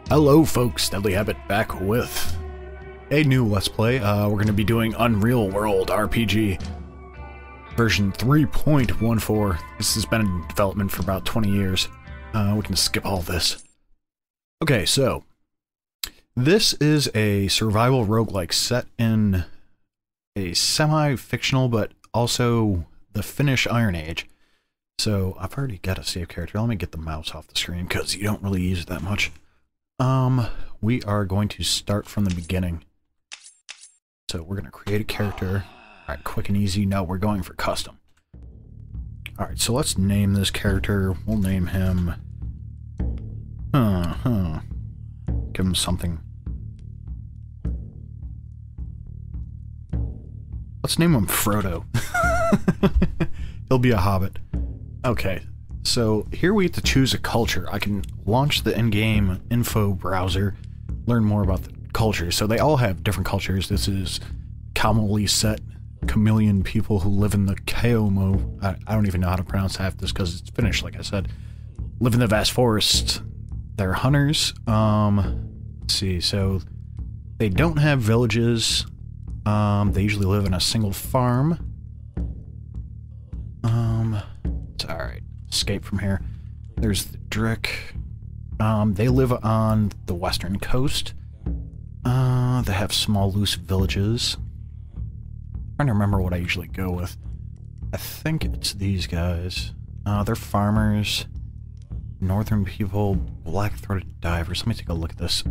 Hello folks, Deadly Habit back with a new Let's Play. We're going to be doing Unreal World RPG version 3.14. This has been in development for about 20 years. We can skip all this. Okay, so this is a survival roguelike set in a semi-fictional but also the Finnish Iron Age. So I've already got a save character. Let me get the mouse off the screen because you don't really use it that much. We are going to start from the beginning. So we're going to create a character. Alright, quick and easy. No, we're going for custom. Alright, so let's name this character. We'll name him... Give him something. Let's name him Frodo. He'll be a hobbit. Okay. So here we get to choose a culture. I can launch the in-game info browser, learn more about the culture. So they all have different cultures. This is commonly set chameleon people who live in the Kaomo. I don't even know how to pronounce half this because it's Finnish, like I said. Live in the vast forest. They're hunters. Let's see. So they don't have villages. They usually live in a single farm. It's alright. Escape from here. There's the Drick. They live on the western coast. They have small, loose villages. I'm trying to remember what I usually go with. I think it's these guys. They're farmers. Northern people. Black-throated divers. Let me take a look at this.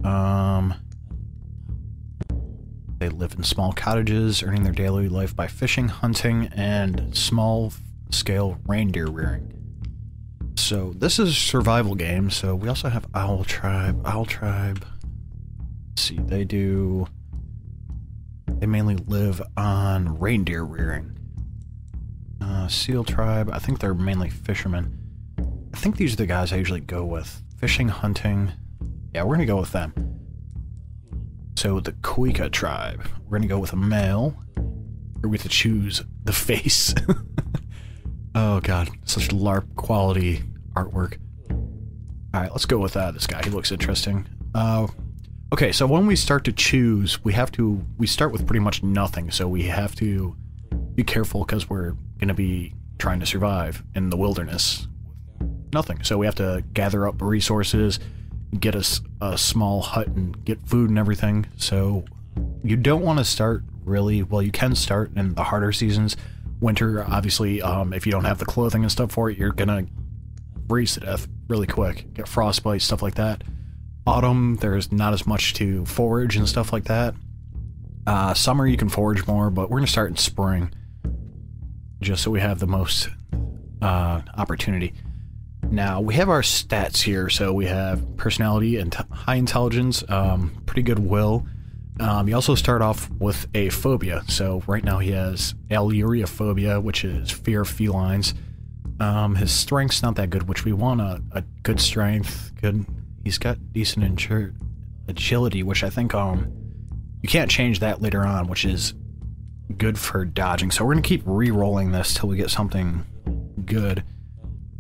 They live in small cottages, earning their daily life by fishing, hunting, and small-scale reindeer rearing. So this is a survival game. So we also have Owl Tribe. Owl Tribe. Let's see, they mainly live on reindeer rearing. Seal Tribe. I think they're mainly fishermen. I think these are the guys I usually go with. Fishing, hunting. Yeah, we're gonna go with them. So the Kuika Tribe. We're gonna go with a male. Or we have to choose the face. Oh god, such LARP quality artwork. Alright, let's go with this guy. He looks interesting. Okay, so when we start to choose, we start with pretty much nothing, so we have to be careful because we're going to be trying to survive in the wilderness. Nothing. So we have to gather up resources, get us a small hut and get food and everything. So you don't want to start really, well, you can start in the harder seasons. Winter, obviously, if you don't have the clothing and stuff for it, you're gonna freeze to death really quick. Get frostbite, stuff like that. Autumn, there's not as much to forage and stuff like that. Summer, you can forage more, but we're gonna start in spring. Just so we have the most opportunity. Now, we have our stats here, so we have personality and high intelligence, pretty good will. You also start off with a phobia. So right now he has Alluriophobia, which is fear of felines. His strength's not that good, which we want a good strength. Good. He's got decent agility, which I think you can't change that later on, which is good for dodging. So we're gonna keep re-rolling this till we get something good.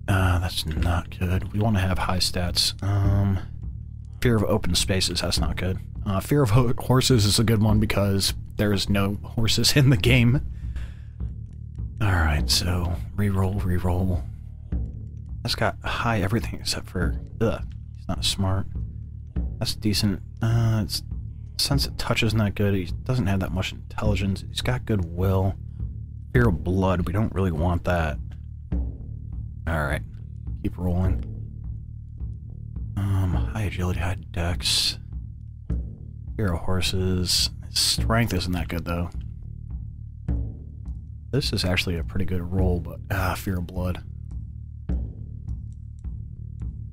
That's not good. We want to have high stats. Fear of open spaces, that's not good. Fear of horses is a good one because there's no horses in the game. Alright, so re-roll. That's got high everything except for, he's not smart. That's decent. Sense of touch is not good. He doesn't have that much intelligence. He's got good will. Fear of blood, we don't really want that. Alright, keep rolling. High agility, high dex. Fear of horses. His strength isn't that good, though. This is actually a pretty good roll, but fear of blood.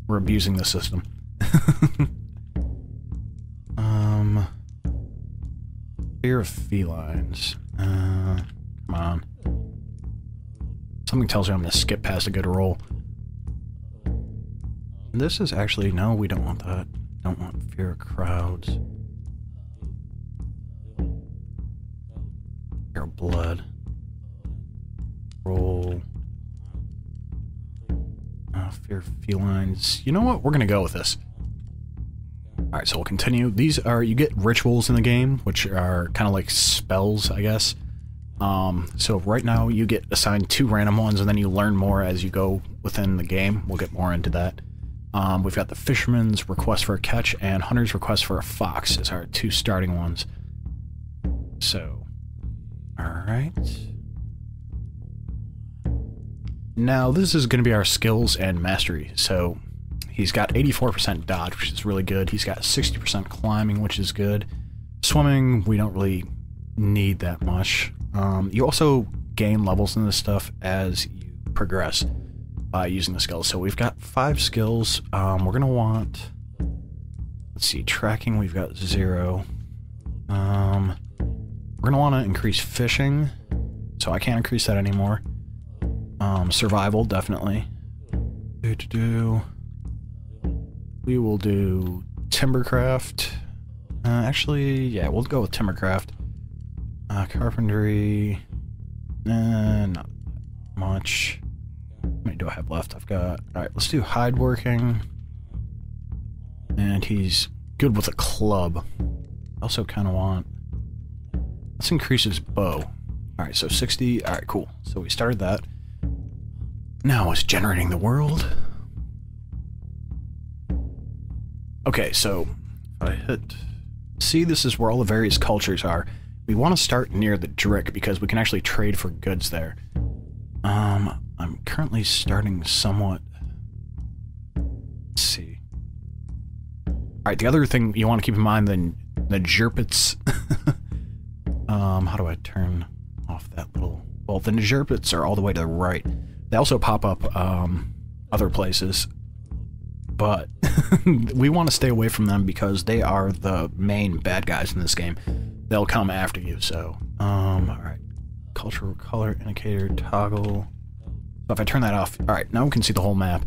We're abusing the system. Fear of felines. Come on. Something tells me I'm gonna skip past a good roll. This is actually, no, we don't want that. Don't want fear of crowds. Fear of blood. Roll. Fear of felines. You know what? We're gonna go with this. Alright, so we'll continue. These are, you get rituals in the game, which are kind of like spells, I guess. So right now you get assigned 2 random ones, and then you learn more as you go within the game. We'll get more into that. We've got the Fisherman's Request for a Catch and Hunter's Request for a Fox as our 2 starting ones. So, alright. Now this is going to be our skills and mastery. So he's got 84% dodge, which is really good. He's got 60% climbing, which is good. Swimming, we don't really need that much. You also gain levels in this stuff as you progress by using the skills. So we've got 5 skills. We're going to want, let's see, tracking, we've got 0. We're going to want to increase fishing, so I can't increase that anymore. Survival, definitely. We will do Timbercraft. Actually, yeah, we'll go with Timbercraft. Carpentry, not much. How many do I have left? I've got, alright, let's do hide working. And he's good with a club. Also kind of want, let's increase his bow. Alright, so 60, alright, cool. So we started that. Now it's generating the world. Okay, so if I hit C, this is where all the various cultures are. We want to start near the Drick because we can actually trade for goods there. I'm currently starting somewhat. Let's see. Alright, the other thing you want to keep in mind, the Jerpits. How do I turn off that little... Well, the Jerpits are all the way to the right. They also pop up other places. But we want to stay away from them because they are the main bad guys in this game. They'll come after you, so... alright. Cultural color indicator toggle. So if I turn that off... Alright, now we can see the whole map.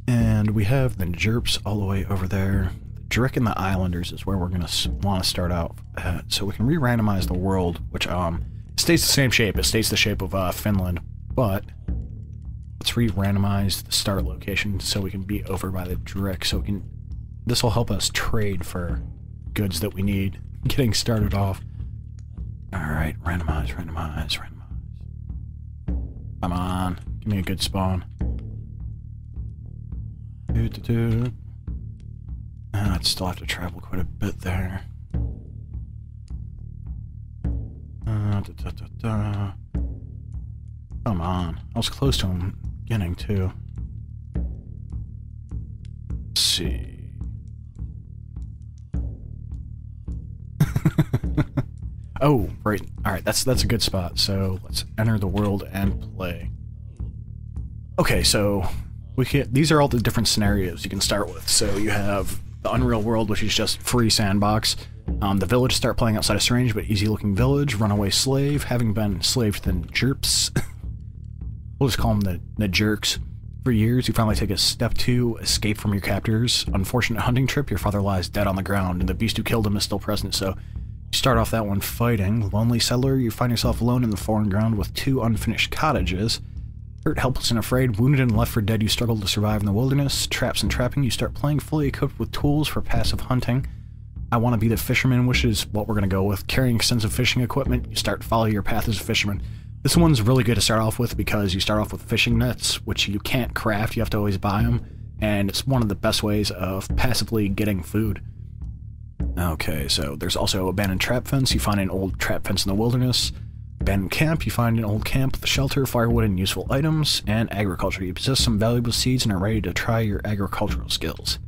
And we have the Jerps all the way over there. The Drick and the Islanders is where we're going to want to start out at. So we can re-randomize the world, which stays the same shape. It stays the shape of Finland, but... Let's re-randomize the start location so we can be over by the Drick. So we can... This will help us trade for goods that we need getting started off. Alright, randomize. Come on, give me a good spawn. I'd still have to travel quite a bit there. Come on, I was close to him getting too. Let's see. Oh, right. Alright, that's a good spot. So let's enter the world and play. Okay, so these are all the different scenarios you can start with. So you have the UnReal world, which is just free sandbox. The village, start playing outside a strange but easy looking village. Runaway slave, having been enslaved to the Jerps. We'll just call them the jerks. For years, you finally take a step 2, escape from your captors. Unfortunate hunting trip, your father lies dead on the ground, and the beast who killed him is still present, so you start off that one fighting. Lonely settler, you find yourself alone in the foreign ground with 2 unfinished cottages. Hurt, helpless, and afraid, wounded and left for dead, you struggle to survive in the wilderness. Traps and trapping, you start playing fully equipped with tools for passive hunting. I want to be the fisherman, which is what we're going to go with. Carrying extensive fishing equipment, you start to follow your path as a fisherman. This one's really good to start off with because you start off with fishing nets, which you can't craft, you have to always buy them, and it's one of the best ways of passively getting food. Okay, so there's also abandoned trap fence, you find an old trap fence in the wilderness. Abandoned camp, you find an old camp with shelter, firewood, and useful items. And agriculture, you possess some valuable seeds and are ready to try your agricultural skills.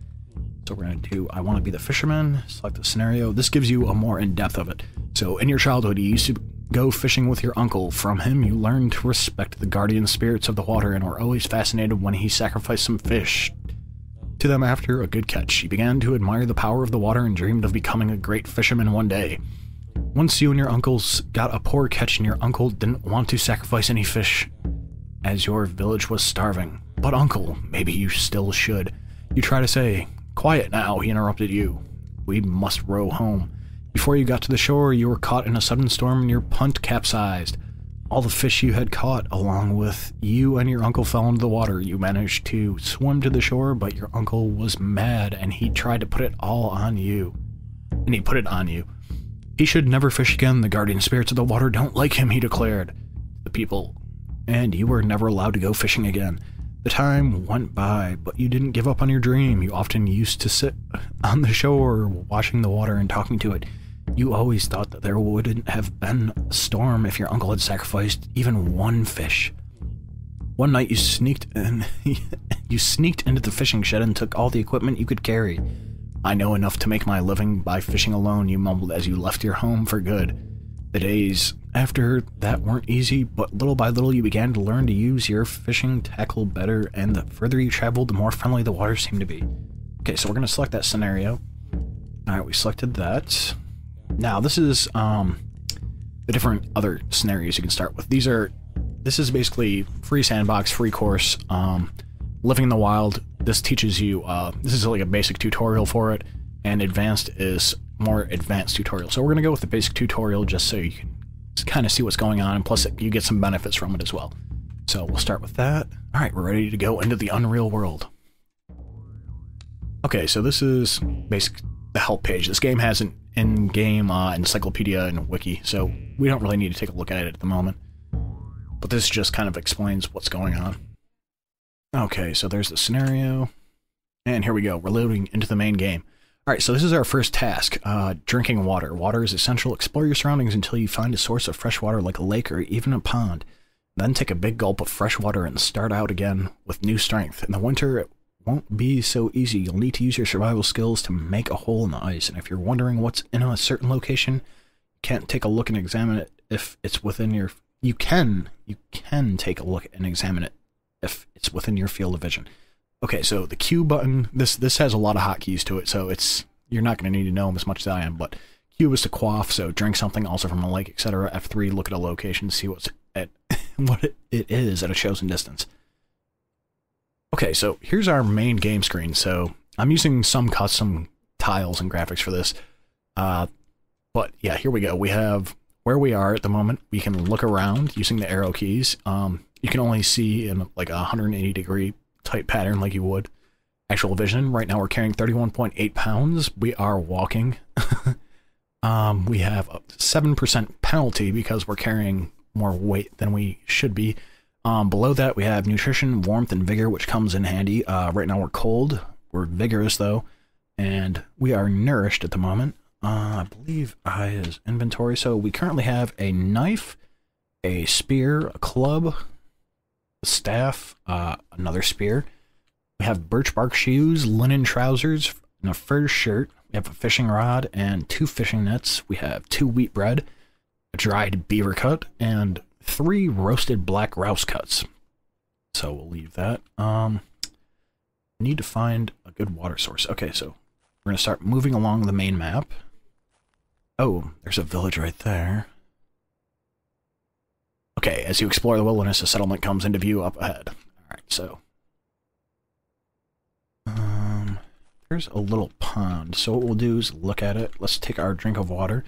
So we're going to do I want to be the fisherman, select the scenario. This gives you a more in-depth of it. So in your childhood, you used to go fishing with your uncle. From him, you learned to respect the guardian spirits of the water and were always fascinated when he sacrificed some fish to them after a good catch. You began to admire the power of the water and dreamed of becoming a great fisherman one day. Once you and your uncles got a poor catch and your uncle didn't want to sacrifice any fish as your village was starving. But uncle, maybe you still should. You try to say, "Quiet now," he interrupted you. "We must row home." Before you got to the shore, you were caught in a sudden storm and your punt capsized. all the fish you had caught, along with you and your uncle, fell into the water. You managed to swim to the shore, but your uncle was mad and he tried to put it all on you. And he put it on you. He should never fish again. The guardian spirits of the water don't like him, he declared. The people. And you were never allowed to go fishing again. The time went by, but you didn't give up on your dream. You often used to sit on the shore, watching the water and talking to it. You always thought that there wouldn't have been a storm if your uncle had sacrificed even one fish. One night you sneaked into the fishing shed and took all the equipment you could carry. I know enough to make my living by fishing alone, you mumbled as you left your home for good. The days after that weren't easy, but little by little you began to learn to use your fishing tackle better, and the further you traveled, the more friendly the water seemed to be. Okay, so we're going to select that scenario. Alright, we selected that. Now, this is the different other scenarios you can start with. This is basically free sandbox, free course, living in the wild. This teaches you, this is like a basic tutorial for it, and advanced is more advanced tutorial. So we're going to go with the basic tutorial just so you can kind of see what's going on, and plus you get some benefits from it as well. So we'll start with that. Alright, we're ready to go into the Unreal world. Okay, so this is the help page. This game has an in-game encyclopedia and wiki, so we don't really need to take a look at it at the moment. But this just kind of explains what's going on. Okay, so there's the scenario. And here we go. We're loading into the main game. Alright, so this is our first task. Drinking water. Water is essential. Explore your surroundings until you find a source of fresh water like a lake or even a pond. Then take a big gulp of fresh water and start out again with new strength. In the winter, it won't be so easy. You'll need to use your survival skills to make a hole in the ice. And if you're wondering what's in a certain location, you can't take a look and examine it if it's within your... You can take a look and examine it if it's within your field of vision. Okay, so the Q button, this has a lot of hotkeys to it, so you're not going to need to know them as much as I am, but Q is to quaff, so drink something, also from a lake, etc. F3, look at a location, see what it is at a chosen distance. Okay, so here's our main game screen. So I'm using some custom tiles and graphics for this, but yeah, here we go. We have where we are at the moment. We can look around using the arrow keys. You can only see in like a 180 degree type pattern like you would actual vision. Right now we're carrying 31.8 pounds. We are walking. We have a 7% penalty because we're carrying more weight than we should be. Below that we have nutrition, warmth, and vigor, which comes in handy. Right now we're cold. We're vigorous though, and we are nourished at the moment. I believe I is inventory. So we currently have a knife, a spear, a club, a staff, another spear. We have birch bark shoes, linen trousers, and a fur shirt. We have a fishing rod and 2 fishing nets. We have 2 wheat bread, a dried beaver cut, and 3 roasted black grouse cuts. So we'll leave that. Need to find a good water source. Okay, so we're gonna start moving along the main map. Oh, there's a village right there. Okay, as you explore the wilderness, a settlement comes into view up ahead. Alright, so... there's a little pond, so what we'll do is look at it. Let's take our drink of water.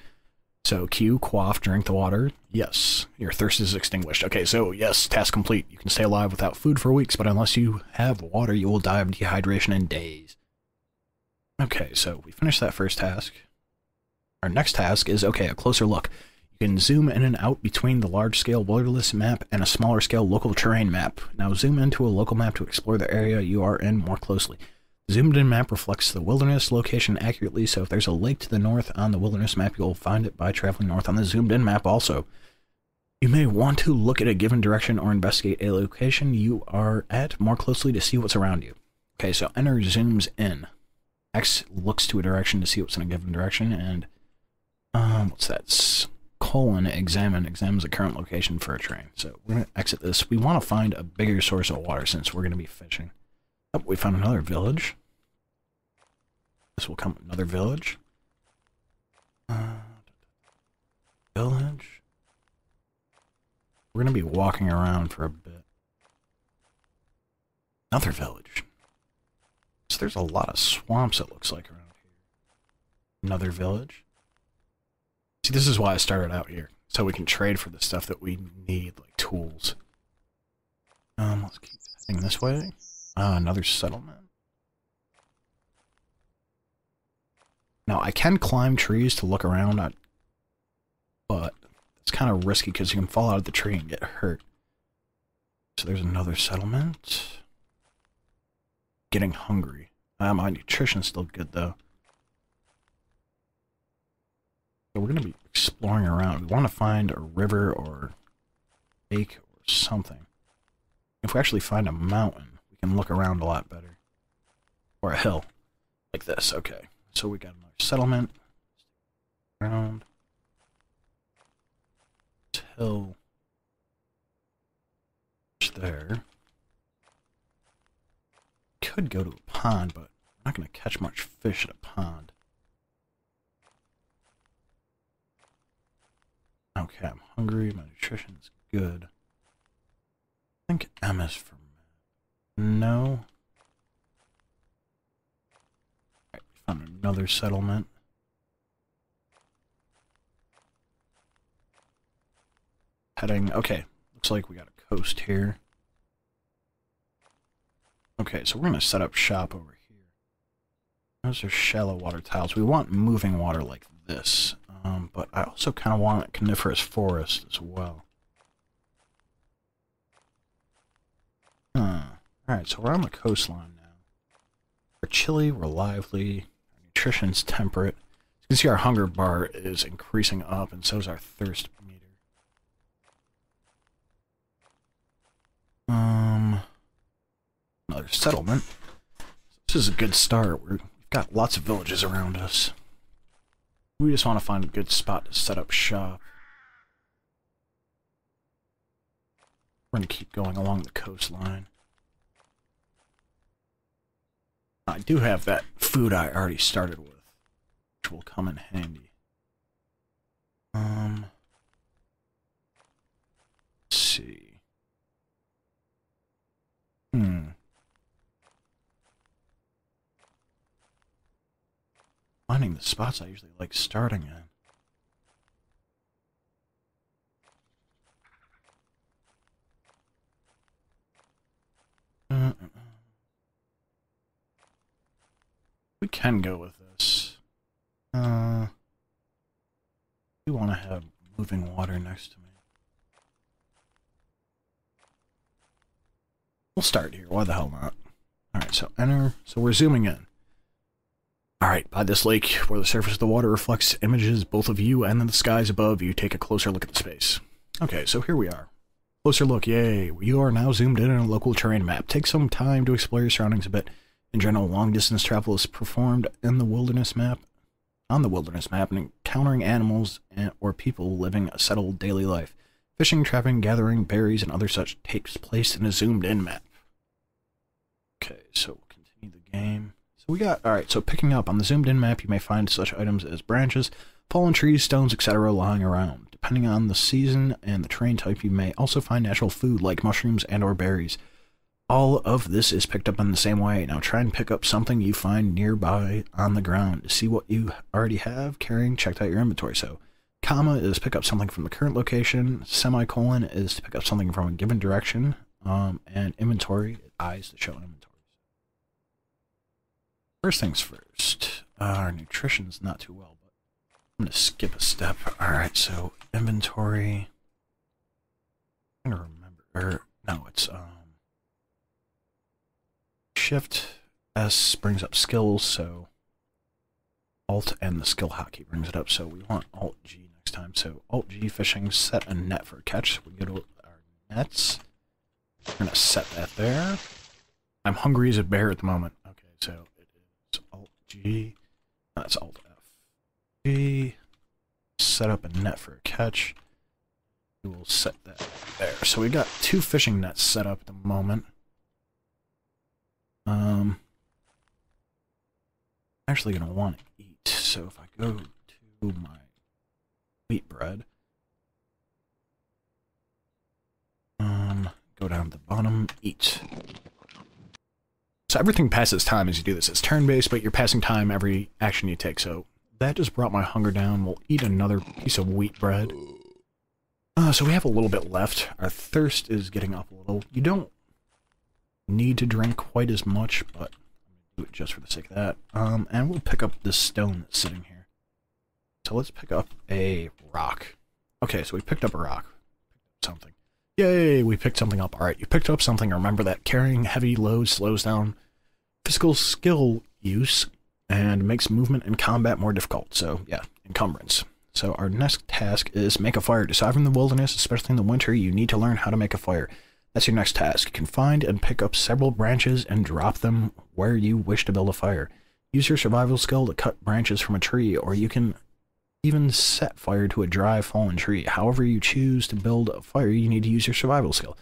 So, Q, quaff, drink the water. Yes, your thirst is extinguished. Okay, so yes, task complete. You can stay alive without food for weeks, but unless you have water, you will die of dehydration in days. Okay, so we finished that first task. Our next task is, okay, a closer look. You can zoom in and out between the large-scale wilderness map and a smaller-scale local terrain map. Now zoom into a local map to explore the area you are in more closely. The zoomed-in map reflects the wilderness location accurately, so if there's a lake to the north on the wilderness map, you'll find it by traveling north on the zoomed-in map also. You may want to look at a given direction or investigate a location you are at more closely to see what's around you. Okay, so enter zooms in. X looks to a direction to see what's in a given direction, and what's that? Colon examines the current location for a terrain. So we're going to exit this. We want to find a bigger source of water since we're going to be fishing. Oh, we found another village. This will come another village. Village. We're going to be walking around for a bit. Another village. So there's a lot of swamps, it looks like, around here. Another village. See, this is why I started out here. so we can trade for the stuff that we need, like tools. Let's keep heading this way. Another settlement. Now, I can climb trees to look around, but it's kind of risky because you can fall out of the tree and get hurt. So there's another settlement. Getting hungry. My nutrition's still good, though. So we're going to be exploring around. We want to find a river or lake or something. If we actually find a mountain, we can look around a lot better. Or a hill. Like this, okay. So we got another settlement. Around. This hill. There. Could go to a pond, but I'm not going to catch much fish at a pond. Okay, I'm hungry. My nutrition is good. I think M is for no. Alright, found another settlement. Heading. Okay, looks like we got a coast here. Okay, so we're going to set up shop over here. Those are shallow water tiles. We want moving water like this. But I also kind of want a coniferous forest as well. Alright, so we're on the coastline now. We're chilly, we're lively, our nutrition's temperate. You can see our hunger bar is increasing up, and so is our thirst meter. Another settlement. This is a good start. We've got lots of villages around us. We just want to find a good spot to set up shop. We're going to keep going along the coastline. I do have that food I already started with, which will come in handy. Let's see. Finding the spots I usually like starting in. We can go with this. We want to have moving water next to me. We'll start here. Why the hell not? Alright, so enter. So we're zooming in. Alright, by this lake, where the surface of the water reflects images both of you and the skies above, you take a closer look at the space. Okay, so here we are. Closer look, yay. You are now zoomed in on a local terrain map. Take some time to explore your surroundings a bit. In general, long-distance travel is performed in the wilderness map, and encountering animals or people living a settled daily life. Fishing, trapping, gathering berries, and other such takes place in a zoomed-in map. Okay, so we'll continue the game. So we got, alright, so picking up on the zoomed-in map, you may find such items as branches, fallen trees, stones, etc. lying around. Depending on the season and the terrain type, you may also find natural food like mushrooms and or berries. All of this is picked up in the same way. Now try and pick up something you find nearby on the ground. To see what you already have carrying, check out your inventory. So, comma is pick up something from the current location, semicolon is to pick up something from a given direction, and inventory, eyes to show inventory. First things first, our nutrition's not too well, but I'm going to skip a step. Alright, so inventory, I'm going to remember, no, it's, Shift S brings up skills, so Alt and the skill hotkey brings it up, so we want Alt G next time. So Alt G fishing, set a net for a catch. So we go to our nets. We're going to set that there. I'm hungry as a bear at the moment. Okay, so it is Alt G. That's Alt F. G. Set up a net for a catch. We will set that there. So we got 2 fishing nets set up at the moment. Actually gonna want to eat, so if I go to my wheat bread, go down to the bottom, eat. So everything passes time as you do this. It's turn-based, but you're passing time every action you take, so that just brought my hunger down. We'll eat another piece of wheat bread. So we have a little bit left. Our thirst is getting up a little. You don't need to drink quite as much, but I'm going to do it just for the sake of that. And we'll pick up this stone that's sitting here. So let's pick up a rock. Okay, so we picked up a rock. Something. Yay, we picked something up. Alright, you picked up something. Remember that carrying heavy loads slows down physical skill use and makes movement and combat more difficult. So, yeah, encumbrance. So our next task is make a fire. To survive in the wilderness, especially in the winter, you need to learn how to make a fire. That's your next task. You can find and pick up several branches and drop them where you wish to build a fire. Use your survival skill to cut branches from a tree, or you can even set fire to a dry, fallen tree. However you choose to build a fire, you need to use your survival skill.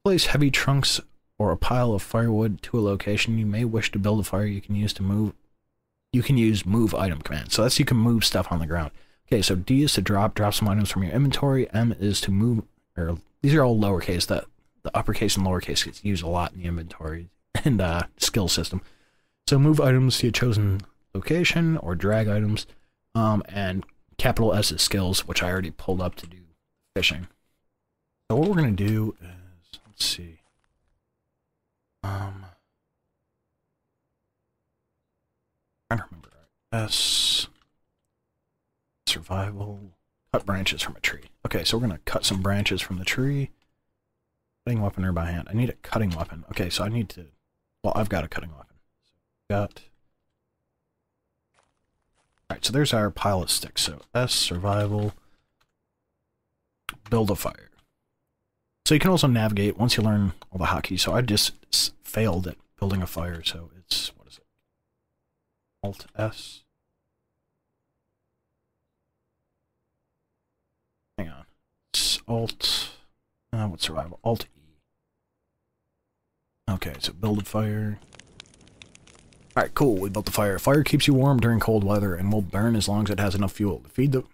Place heavy trunks or a pile of firewood to a location you may wish to build a fire. You can use move item command. So that's you can move stuff on the ground. Okay, so D is to drop some items from your inventory. M is to move, or these are all lowercase. The uppercase and lowercase gets used a lot in the inventory and skill system. So move items to a chosen location or drag items. And capital S is skills, which I already pulled up to do fishing. So what we're gonna do is, let's see. I'm trying to remember. S. Survival. Cut branches from a tree. Okay, so we're gonna cut some branches from the tree. Cutting weapon or by hand. I need a cutting weapon. Okay, so I need to. Well, I've got a cutting weapon. So got. Alright, so there's our pile of sticks. So S, survival, build a fire. So you can also navigate once you learn all the hotkeys. So I just failed at building a fire, so it's, what is it? Alt S. Hang on. It's Alt, what's survival? Alt E. Okay, so build a fire. Alright, cool, we built the fire. Fire keeps you warm during cold weather and will burn as long as it has enough fuel. To feed the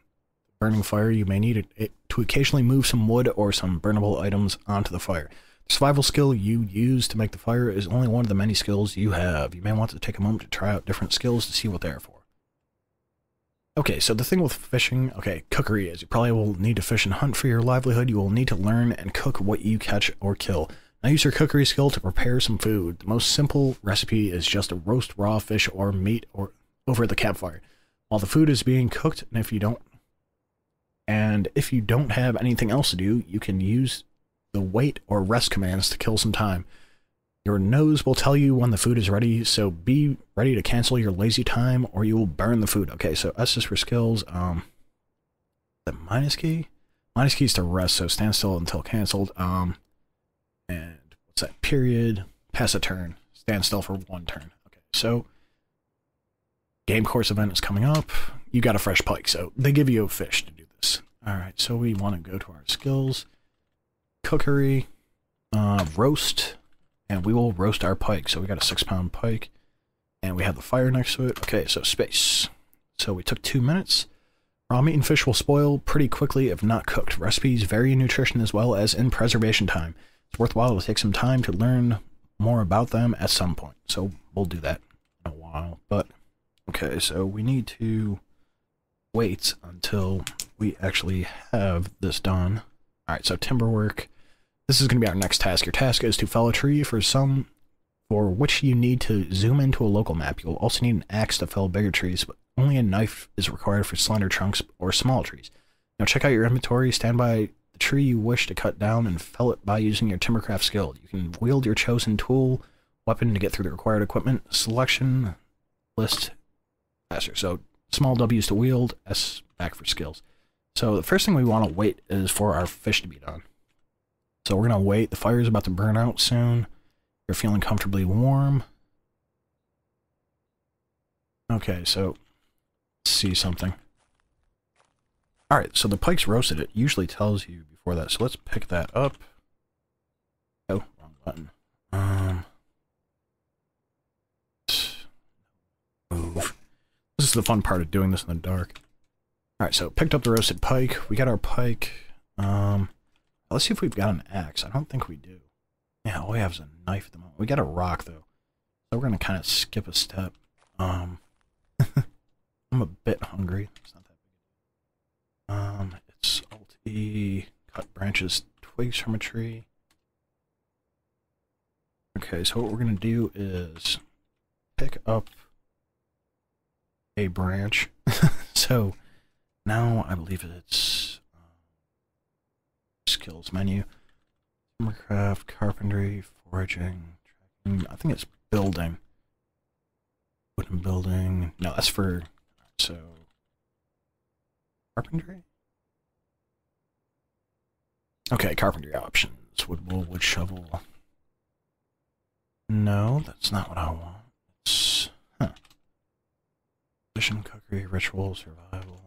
burning fire, you may need it to occasionally move some wood or some burnable items onto the fire. The survival skill you use to make the fire is only one of the many skills you have. You may want to take a moment to try out different skills to see what they are for. Okay, so the thing with fishing, okay, cookery is you probably will need to fish and hunt for your livelihood. You will need to learn and cook what you catch or kill. Now use your cookery skill to prepare some food. The most simple recipe is just to roast raw fish or meat over the campfire while the food is being cooked. And if you don't have anything else to do, you can use the wait or rest commands to kill some time. Your nose will tell you when the food is ready, so be ready to cancel your lazy time or you will burn the food. Okay, so S is for skills. The minus key? Minus key is to rest, so stand still until canceled. And what's that? Period. Pass a turn. Stand still for 1 turn. Okay, so game course event is coming up. You got a fresh pike, so they give you a fish to do this. Alright, so we want to go to our skills. Cookery. Roast. And we will roast our pike. So we got a 6-pound pike. And we have the fire next to it. Okay, so space. So we took 2 minutes. Raw meat and fish will spoil pretty quickly if not cooked. Recipes vary in nutrition as well as in preservation time. It's worthwhile to take some time to learn more about them at some point. So we'll do that in a while. But, okay, so we need to wait until we actually have this done. Alright, so timber work. This is going to be our next task. Your task is to fell a tree for which you need to zoom into a local map. You'll also need an axe to fell bigger trees, but only a knife is required for slender trunks or small trees. Now check out your inventory, stand by the tree you wish to cut down, and fell it by using your Timbercraft skill. You can wield your chosen tool, weapon to get through the required equipment selection list faster. So small W's to wield, S back for skills. So the first thing we want to wait is for our fish to be done. So we're going to wait. The fire is about to burn out soon. You're feeling comfortably warm. Okay, so let's see something. Alright, so the pike's roasted. It usually tells you before that. So let's pick that up. Oh, wrong button. Move. This is the fun part of doing this in the dark. Alright, so picked up the roasted pike. We got our pike. Let's see if we've got an axe. I don't think we do. Yeah, all we have is a knife at the moment. We got a rock, though. So we're going to kind of skip a step. I'm a bit hungry. It's not that big. It's Alt-E, cut branches, twigs from a tree. Okay, so what we're going to do is pick up a branch. So now I believe it's skills menu. Timbercraft, carpentry, foraging, tracking. I think it's building. Wooden building. No, that's for... So... Carpentry? Okay, carpentry options. Wood wool, wood shovel. No, that's not what I want. It's... Huh. Tradition, cookery, ritual, survival.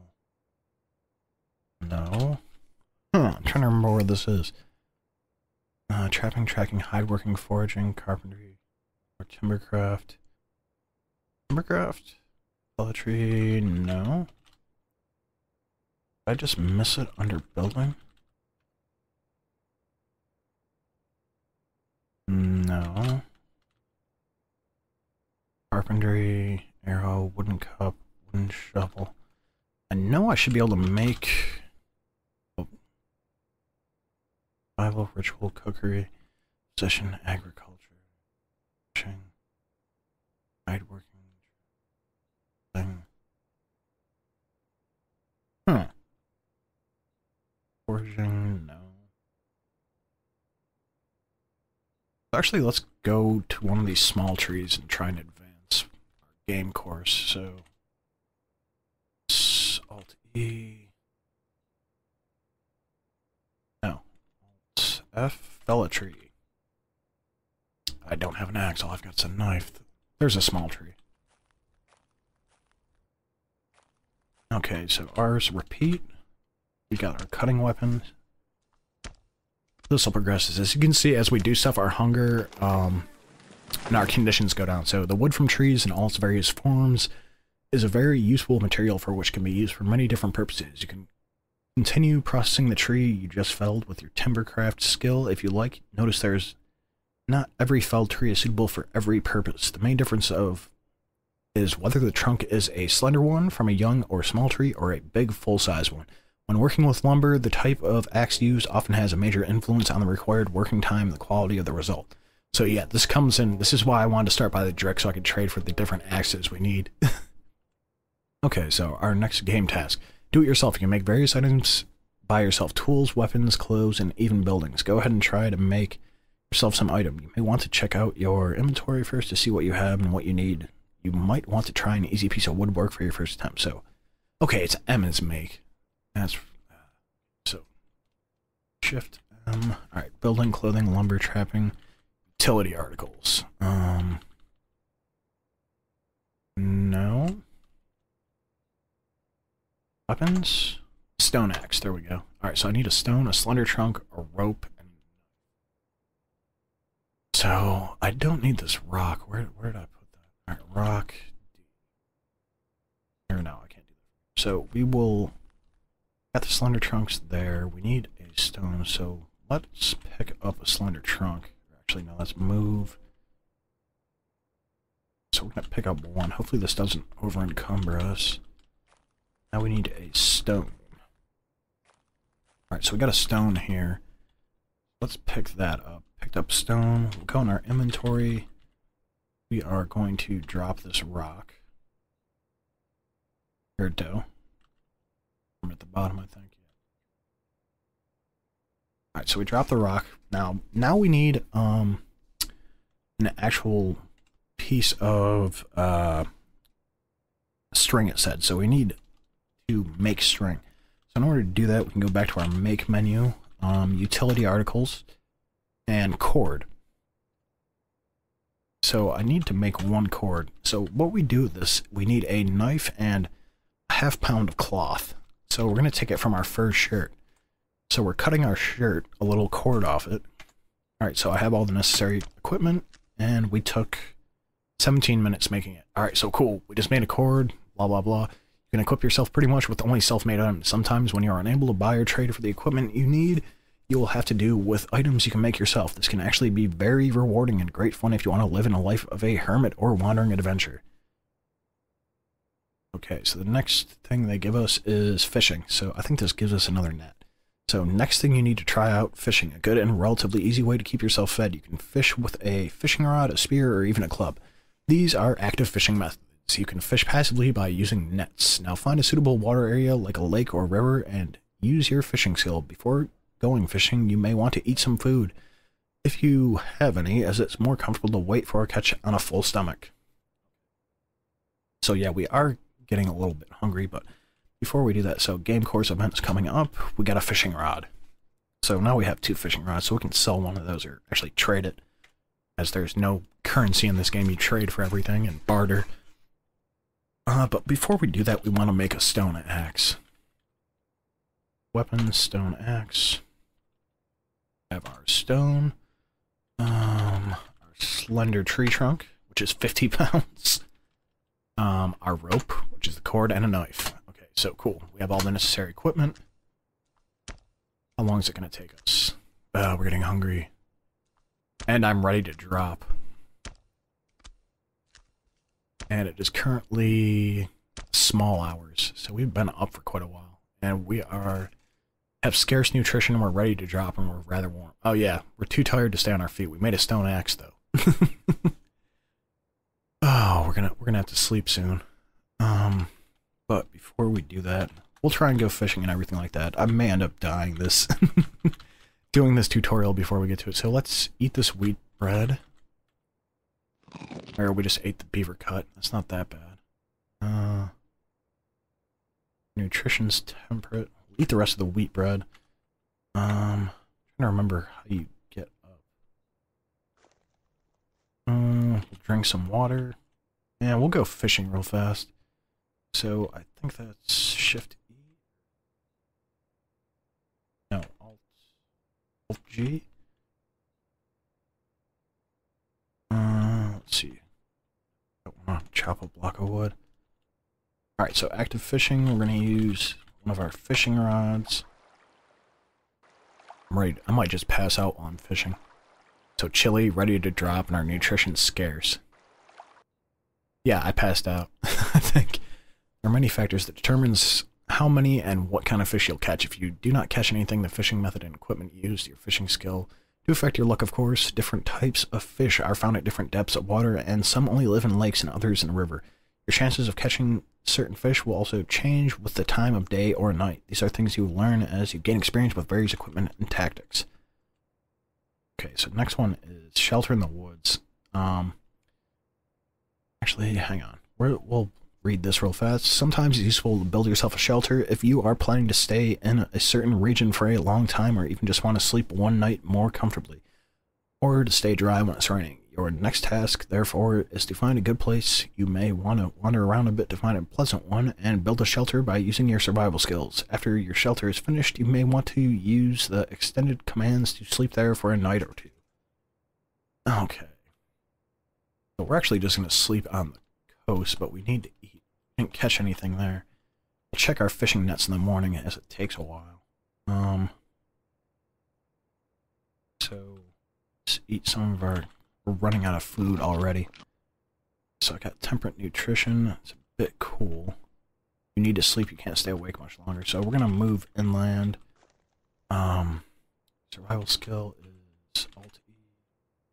No. Huh, I'm trying to remember where this is. Trapping, tracking, hide working, foraging, carpentry, or timbercraft. Timbercraft? Poetry, no. Did I just miss it under building? No. Carpentry, arrow, wooden cup, wooden shovel. I know I should be able to make... Survival, ritual, cookery, possession, agriculture, fishing, hide working, thing. Huh. Foraging, no. Actually, let's go to one of these small trees and try and advance our game course. So, Alt-E. No. Alt-F, fell a tree. I don't have an axe, all I've got is a knife. There's a small tree. Okay, so ours, repeat. We got our cutting weapons. This will progress. As you can see, as we do stuff, our hunger and our conditions go down. So the wood from trees in all its various forms is a very useful material for which can be used for many different purposes. You can continue processing the tree you just felled with your Timbercraft skill if you like. Notice there's not every felled tree is suitable for every purpose. The main difference is whether the trunk is a slender one from a young or small tree or a big full-size one. When working with lumber, the type of axe used often has a major influence on the required working time and the quality of the result. So yeah, this comes in, this is why I wanted to start by the Drick so I could trade for the different axes we need. Okay, so our next game task. Do it yourself. You can make various items, buy yourself tools, weapons, clothes, and even buildings. Go ahead and try to make yourself some item. You may want to check out your inventory first to see what you have and what you need. You might want to try an easy piece of woodwork for your first attempt. So, okay, it's M is make. That's so shift M. All right, building, clothing, lumber, trapping, utility articles. No. Weapons, stone axe. There we go. All right, so I need a stone, a slender trunk, a rope, and so I don't need this rock. Where did I put that? All right, rock. Or no, I can't do that. So we will. Got the slender trunks there. We need a stone, so let's pick up a slender trunk. Actually, no, let's move. So we're going to pick up one. Hopefully this doesn't over-encumber us. Now we need a stone. Alright, so we got a stone here. Let's pick that up. Picked up stone. We'll go in our inventory. We are going to drop this rock. Here it go. I'm at the bottom, I think. Alright, so we drop the rock. Now we need an actual piece of string, it said. So we need to make string. So in order to do that, we can go back to our make menu, utility articles, and cord. So I need to make one cord. So what we do with this, we need a knife and a half pound of cloth. So we're going to take it from our fur shirt. So we're cutting our shirt, a little cord off it. Alright, so I have all the necessary equipment, and we took 17 minutes making it. Alright, so cool. We just made a cord, blah, blah, blah. You can equip yourself pretty much with only self-made items. Sometimes when you are unable to buy or trade for the equipment you need, you will have to do with items you can make yourself. This can actually be very rewarding and great fun if you want to live in a life of a hermit or wandering adventure. Okay, so the next thing they give us is fishing. So I think this gives us another net. So next thing you need to try out fishing, a good and relatively easy way to keep yourself fed. You can fish with a fishing rod, a spear, or even a club. These are active fishing methods. You can fish passively by using nets. Now find a suitable water area like a lake or river and use your fishing skill. Before going fishing, you may want to eat some food, if you have any, as it's more comfortable to wait for a catch on a full stomach. So yeah, we are getting a little bit hungry, but before we do that, so game course events coming up, we got a fishing rod. So now we have 2 fishing rods, so we can sell one of those or actually trade it. As there's no currency in this game, you trade for everything and barter. But before we do that, we want to make a stone axe. Weapons, stone axe. Have our stone. Our slender tree trunk, which is 50 pounds. Our rope, which is the cord, and a knife. Okay, so cool. We have all the necessary equipment. How long is it going to take us? We're getting hungry. And I'm ready to drop. And it is currently small hours, so we've been up for quite a while. And we have scarce nutrition, and we're ready to drop, and we're rather warm. Oh yeah, we're too tired to stay on our feet. We made a stone axe, though. Oh, we're gonna have to sleep soon. But before we do that, we'll try and go fishing and everything like that. I may end up dying doing this tutorial before we get to it. So let's eat this wheat bread. Or we just ate the beaver cut. That's not that bad. Nutrition's temperate. We'll eat the rest of the wheat bread. I'm trying to remember how you get up. We'll drink some water. Yeah, we'll go fishing real fast. So I think that's Shift E. No, Alt G. Let's see. Don't want to chop a block of wood. Alright, so active fishing. We're going to use one of our fishing rods. I'm ready. I might just pass out while I'm fishing. So chilly, ready to drop, and our nutrition's scarce. Yeah, I passed out. I think there are many factors that determines how many and what kind of fish you'll catch. If you do not catch anything, the fishing method and equipment used, your fishing skill, do affect your luck, of course. Different types of fish are found at different depths of water, and some only live in lakes and others in a river. Your chances of catching certain fish will also change with the time of day or night. These are things you learn as you gain experience with various equipment and tactics. Okay, so next one is shelter in the woods. Actually, hang on. We'll read this real fast. Sometimes it's useful to build yourself a shelter if you are planning to stay in a certain region for a long time, or even just want to sleep one night more comfortably, or to stay dry when it's raining. Your next task, therefore, is to find a good place. You may want to wander around a bit to find a pleasant one, and build a shelter by using your survival skills. After your shelter is finished, you may want to use the extended commands to sleep there for a night or 2. Okay. So we're actually just going to sleep on the coast, but we need to eat. We didn't catch anything there. We'll check our fishing nets in the morning, as it takes a while. So let's eat some of our... We're running out of food already. So I got temperate nutrition. It's a bit cool. You need to sleep. You can't stay awake much longer. So we're going to move inland. Survival skill is Alt E.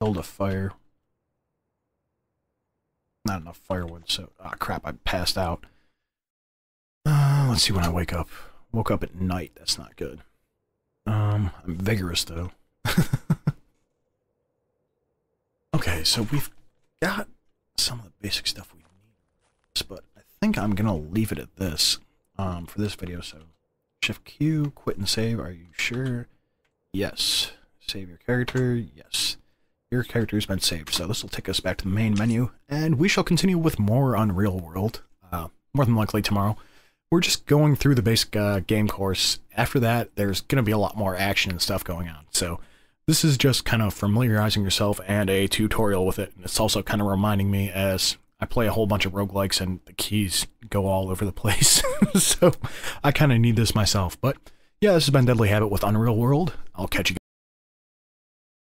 Build a fire. Not enough firewood, so... Ah, crap, I passed out. Let's see when I wake up. Woke up at night. That's not good. I'm vigorous, though. Okay, so we've got some of the basic stuff we need, but I think I'm gonna leave it at this for this video. So Shift Q, quit and save. Are you sure? Yes. Save your character. Yes. Your character's been saved. So this will take us back to the main menu, and we shall continue with more Unreal World. More than likely tomorrow. We're just going through the basic game course. After that, there's gonna be a lot more action and stuff going on. So this is just kind of familiarizing yourself and a tutorial with it. And it's also kind of reminding me, as I play a whole bunch of roguelikes and the keys go all over the place. So I kind of need this myself. But yeah, this has been Deadly Habit with Unreal World. I'll catch you guys.